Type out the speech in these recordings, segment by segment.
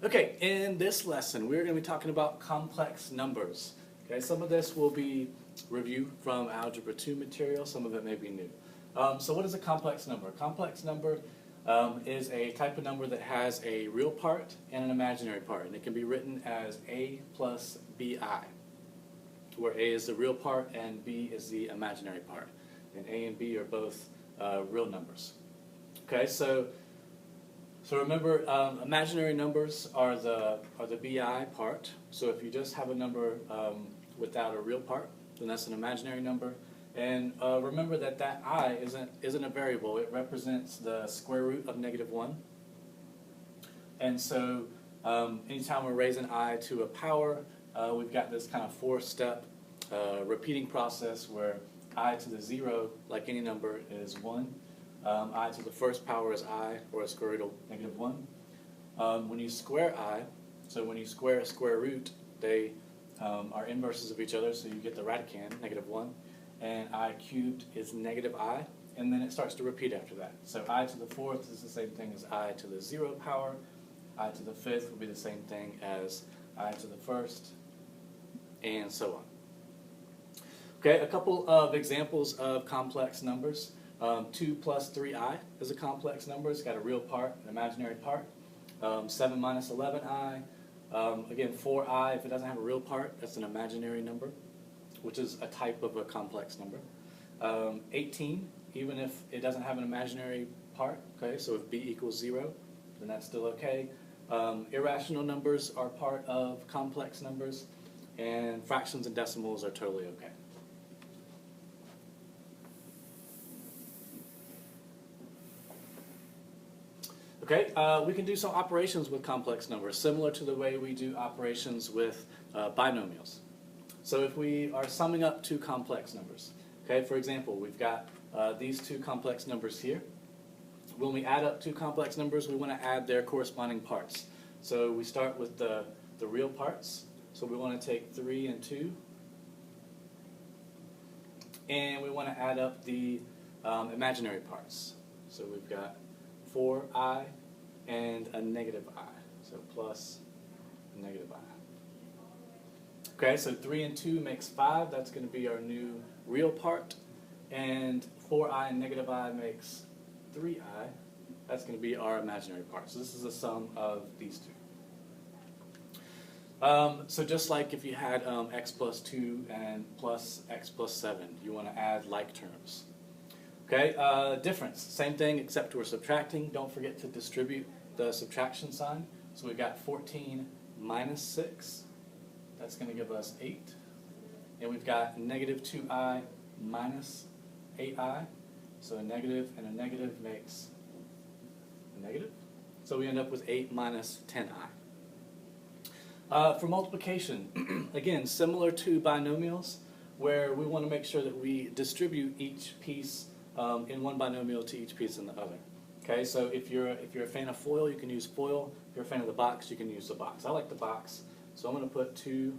Okay, in this lesson, we're going to be talking about complex numbers. Okay, some of this will be review from Algebra 2 material, some of it may be new. So what is a complex number? A complex number is a type of number that has a real part and an imaginary part, and it can be written as A plus BI, where A is the real part and B is the imaginary part. And A and B are both real numbers. Okay, so remember, imaginary numbers are the BI part. So if you just have a number without a real part, then that's an imaginary number. And remember that I isn't a variable. It represents the square root of -1. And so anytime we're raising I to a power, we've got this kind of four-step repeating process where I to the 0, like any number, is 1. I to the first power is I, or a square root of -1. When you square I, so when you square a square root, they are inverses of each other, so you get the radicand, -1, and I cubed is -I, and then it starts to repeat after that. So I to the 4th is the same thing as I to the 0 power, I to the 5th will be the same thing as I to the 1st, and so on. Okay, a couple of examples of complex numbers. 2 plus 3i is a complex number. It's got a real part, an imaginary part. 7 minus 11i. Again, 4i, if it doesn't have a real part, that's an imaginary number, which is a type of a complex number. 18, even if it doesn't have an imaginary part, okay, so if b equals 0, then that's still okay. Irrational numbers are part of complex numbers, and fractions and decimals are totally okay. Okay, we can do some operations with complex numbers, similar to the way we do operations with binomials. So if we are summing up two complex numbers, okay, for example, we've got these two complex numbers here. When we add up two complex numbers, we want to add their corresponding parts. So we start with the real parts. So we want to take 3 and 2. And we want to add up the imaginary parts. So we've got 4i and a -I, so plus a -I. Okay, so 3 and 2 makes 5. That's going to be our new real part. And 4i and -I makes 3i. That's going to be our imaginary part. So this is the sum of these two. So just like if you had x plus 2 and plus x plus 7, you want to add like terms. Okay, difference, same thing except we're subtracting. Don't forget to distribute the subtraction sign. So we've got 14 minus 6. That's going to give us 8. And we've got -2i minus 8i. So a negative and a negative makes a negative. So we end up with 8 minus 10i. For multiplication, again, similar to binomials, where we want to make sure that we distribute each piece in one binomial to each piece in the other. Okay, so if you're a fan of FOIL, you can use FOIL. If you're a fan of the box, you can use the box. I like the box, so I'm going to put 2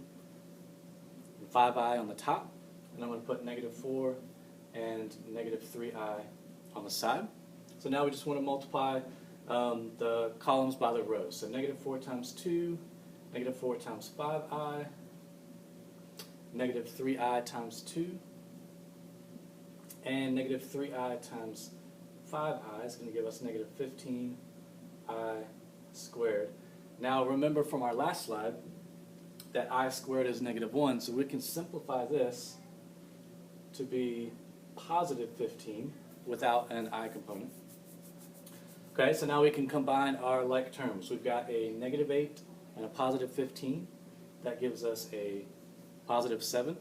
and 5i on the top, and I'm going to put -4 and -3i on the side. So now we just want to multiply the columns by the rows. So -4 times 2, -4 times 5i, -3i times 2, and -3i times 5i is going to give us -15i squared. Now remember from our last slide that I squared is -1, so we can simplify this to be positive 15 without an I component. Okay, so now we can combine our like terms. We've got a -8 and a positive 15. That gives us a positive 7.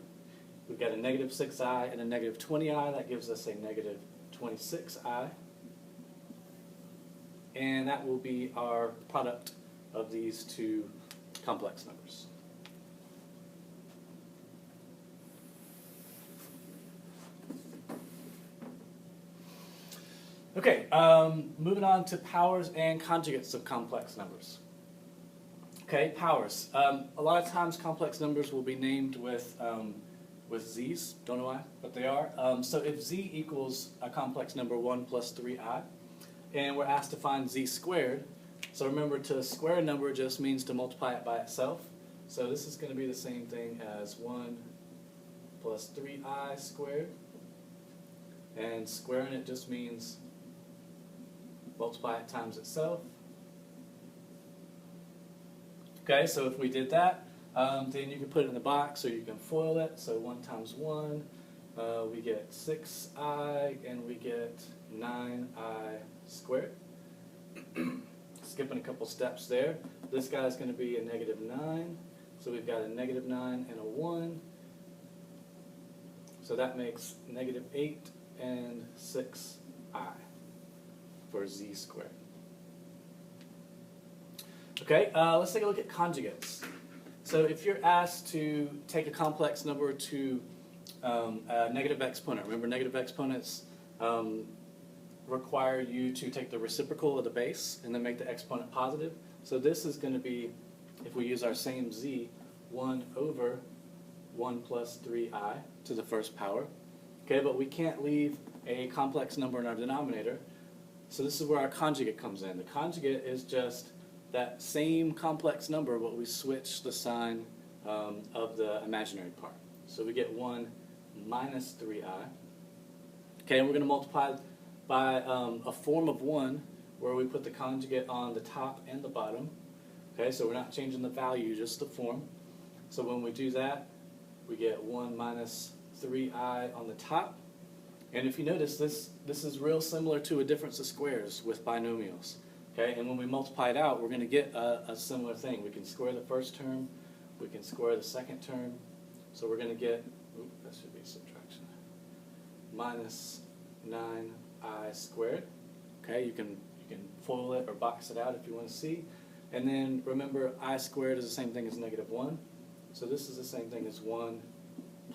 We've got a -6i and a -20i. That gives us a -26i. And that will be our product of these two complex numbers. Okay, moving on to powers and conjugates of complex numbers. Okay, powers. A lot of times complex numbers will be named with z's, don't know why, but they are. So if z equals a complex number 1 plus 3i, and we're asked to find z squared, So remember, to square a number just means to multiply it by itself. So this is going to be the same thing as 1 plus 3i squared. And squaring it just means multiply it times itself. Okay, so if we did that, then you can put it in the box or you can FOIL it. So 1 times 1, we get 6i and we get 9i squared. Skipping a couple steps there. This guy is going to be a negative 9. So we've got a negative 9 and a 1. So that makes negative 8 and 6i for z squared. Okay, let's take a look at conjugates. So if you're asked to take a complex number to a negative exponent, remember negative exponents require you to take the reciprocal of the base and then make the exponent positive. So this is going to be, if we use our same z, 1 over 1 plus 3i to the first power. Okay, but we can't leave a complex number in our denominator. So this is where our conjugate comes in. The conjugate is just that same complex number, but we switch the sign of the imaginary part. So we get 1 minus 3i. Okay, and we're going to multiply by a form of 1 where we put the conjugate on the top and the bottom. Okay, so we're not changing the value, just the form. So when we do that, we get 1 minus 3i on the top. And if you notice, this is real similar to a difference of squares with binomials. Okay, and when we multiply it out, we're going to get a similar thing. We can square the first term, we can square the second term. So we're going to get, that should be subtraction, minus 9i squared. Okay, you can FOIL it or box it out if you want to see. And then remember, I squared is the same thing as negative 1. So this is the same thing as 1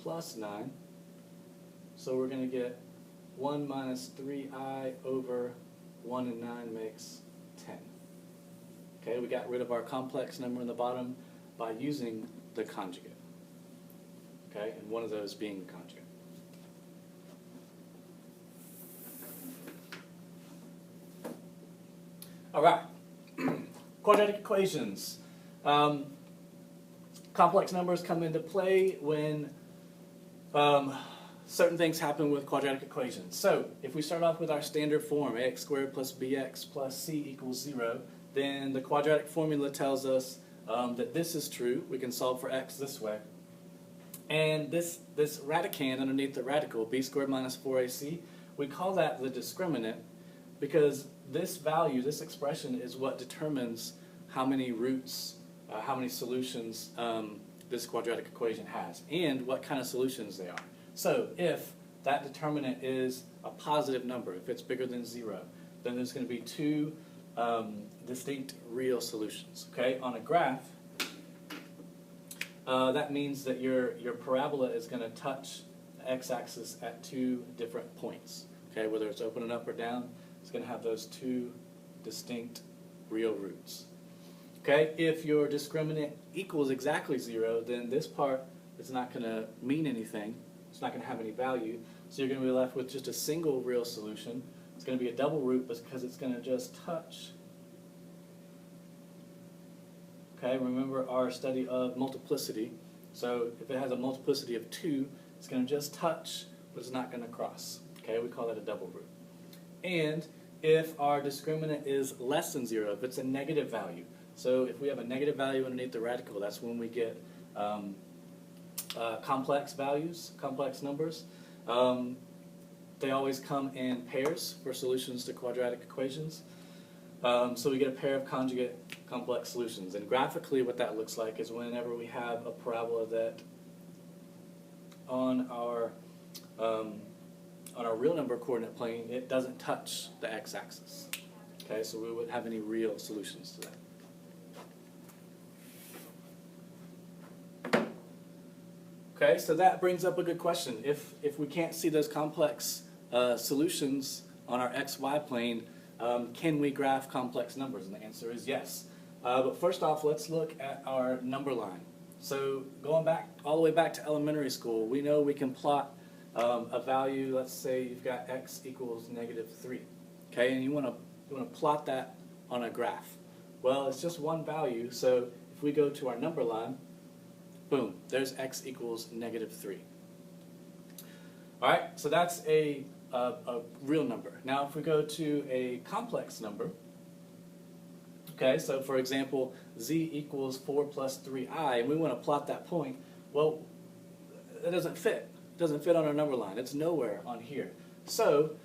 plus 9. So we're going to get 1 minus 3i over 1 and 9 makes 10. Okay, we got rid of our complex number in the bottom by using the conjugate. Okay, and one of those being the conjugate. All right, quadratic equations. Complex numbers come into play when certain things happen with quadratic equations. So if we start off with our standard form, ax squared plus bx plus c equals 0, then the quadratic formula tells us that this is true. We can solve for x this way. And this radicand underneath the radical, b squared minus 4ac, we call that the discriminant because this value, this expression, is what determines how many roots, how many solutions this quadratic equation has, and what kind of solutions they are. So if that determinant is a positive number, if it's bigger than 0, then there's going to be two distinct real solutions. Okay, on a graph, that means that your parabola is going to touch the x-axis at two different points. Okay, whether it's open and up or down, it's going to have those two distinct real roots. Okay, if your discriminant equals exactly 0, then this part is not going to mean anything. It's not going to have any value. So you're going to be left with just a single real solution. It's going to be a double root because it's going to just touch. Okay, remember our study of multiplicity. So if it has a multiplicity of 2, it's going to just touch, but it's not going to cross. Okay, we call that a double root. And if our discriminant is less than 0, if it's a negative value, so if we have a negative value underneath the radical, that's when we get complex values, complex numbers. They always come in pairs for solutions to quadratic equations. So we get a pair of conjugate complex solutions. And graphically what that looks like is whenever we have a parabola that on our real number coordinate plane, it doesn't touch the x-axis. Okay, so we wouldn't have any real solutions to that. Okay, so that brings up a good question. If we can't see those complex solutions on our xy plane, can we graph complex numbers? And the answer is yes. But first off, let's look at our number line. So going back all the way back to elementary school, we know we can plot a value. Let's say you've got x equals -3. Okay, and you want to plot that on a graph. Well, it's just one value, so if we go to our number line, boom, there's x equals -3. All right, so that's a real number. Now, if we go to a complex number, okay, so for example, z equals 4 plus 3i, and we want to plot that point, well, that doesn't fit. It doesn't fit on our number line. It's nowhere on here. So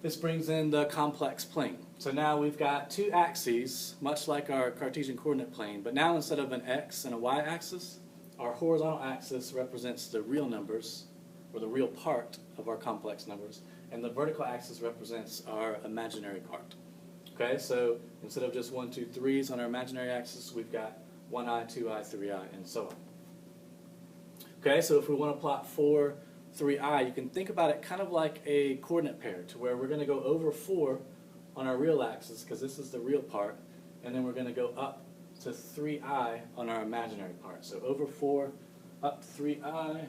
this brings in the complex plane. So now we've got two axes, much like our Cartesian coordinate plane, but now instead of an x and a y axis, our horizontal axis represents the real numbers, or the real part of our complex numbers, and the vertical axis represents our imaginary part. Okay, so instead of just 1, 2, 3s on our imaginary axis, we've got 1i, 2i, 3i, and so on. Okay, so if we want to plot 4, 3i, you can think about it kind of like a coordinate pair, to where we're going to go over 4 on our real axis, because this is the real part, and then we're going to go up to 3i on our imaginary part. So over 4, up 3i,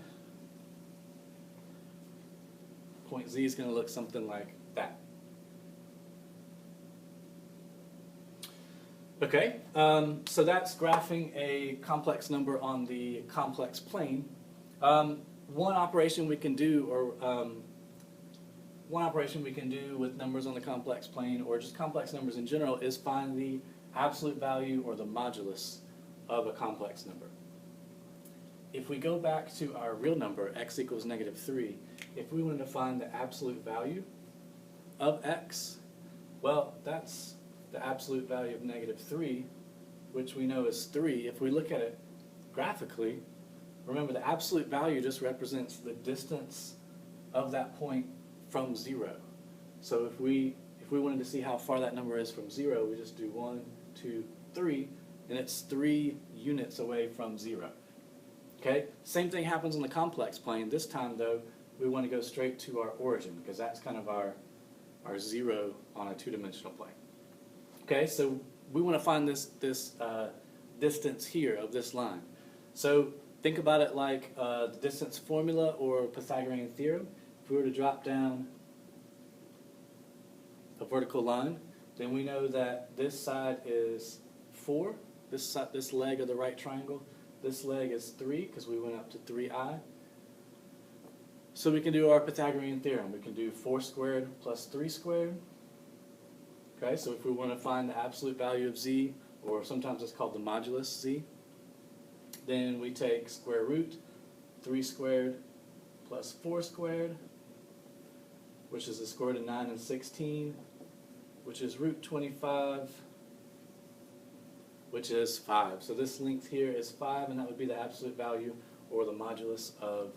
point z is going to look something like that. Okay, so that's graphing a complex number on the complex plane. One operation we can do, with numbers on the complex plane, or just complex numbers in general, is find the absolute value or the modulus of a complex number. If we go back to our real number, x equals -3, if we wanted to find the absolute value of x, well, that's the absolute value of -3, which we know is 3. If we look at it graphically, remember the absolute value just represents the distance of that point from 0. So if we wanted to see how far that number is from 0, we just do 1, 2, 3, and it's 3 units away from 0. Okay? Same thing happens on the complex plane. This time, though, we want to go straight to our origin, because that's kind of our 0 on a two-dimensional plane. Okay, so we want to find this distance here of this line. So think about it like the distance formula or Pythagorean theorem. If we were to drop down a vertical line, then we know that this side is 4, this leg of the right triangle. This leg is 3, because we went up to 3i. So we can do our Pythagorean theorem. We can do 4 squared plus 3 squared. Okay, so if we want to find the absolute value of z, or sometimes it's called the modulus z, then we take square root 3 squared plus 4 squared, which is the square root of 9 and 16, which is root 25, which is 5. So this length here is 5, and that would be the absolute value or the modulus of